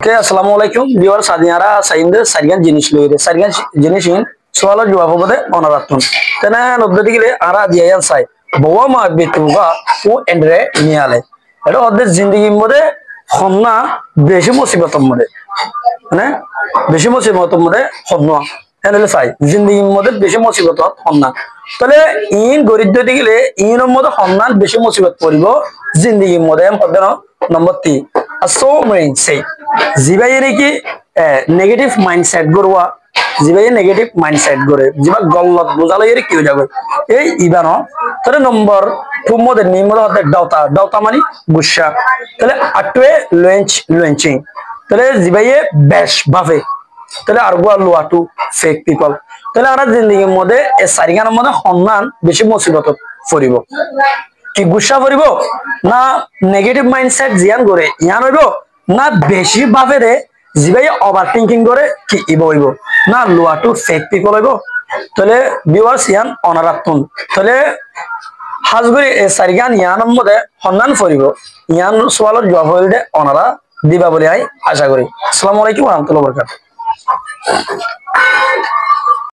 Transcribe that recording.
Oke, assalamualaikum. Biar sadiara sainde sarian jenis loire. Sarian jenis ini soalnya jawab apa deh? Onaratun. Karena nobda digile ara dia yang say. Bawa mah betuga u endre ini ale. Ada order zindagi mode khonna beshi musibat mode. Né? Beshi musibat mode khonna. Enele say. Zindagi mode beshi musibat khonna. তাহলে in গরিদ্র দিগলে ইনের মধ্যে খন্নান বেশি মুসিবত পড়িব জিন্দেগির মধ্যে পড়বে না নম্বর 3 so main সে জিবাই নাকি negative mindset গরওয়া জিবাই negative mindset গরে জিবা গল্লত বুঝালে এর কি হয়ে যাবে এই ইবানো তাহলে নম্বর 2 মধ্যে নিম্ন হতে ডাউতা মানে গুসা তাহলে আটবে লঞ্চিং তাহলে জিবাই বেশ বাফে তাহলে আরগুয়া লোয়াটু ফেক পিপল তাহলে আমরা জিন্দেগির মধ্যে এই চারিগানের মধ্যে সন্ধান বেশি মুসিবত পড়িব কি গুসা পড়িব না নেগেটিভ মাইন্ডসেট জিয়ান করে ইয়ান হইব না বেশি ভাবে জিবাই ওভার থিঙ্কিং করে কি ইব হইব না লোয়াটু ফেক পিপল হইব তাহলে ভিউয়ার্স ইয়ান অনারাতুন তাহলে হাজগুরি এই চারিগান ইয়ানের মধ্যে সন্ধান পড়িব ইয়ান সওয়ালের জবাব হইলে অনারা দিবা বলে আশা করি আসসালামু আলাইকুম ওয়া রাহমাতুল্লাহি ওয়া বারাকাতুহু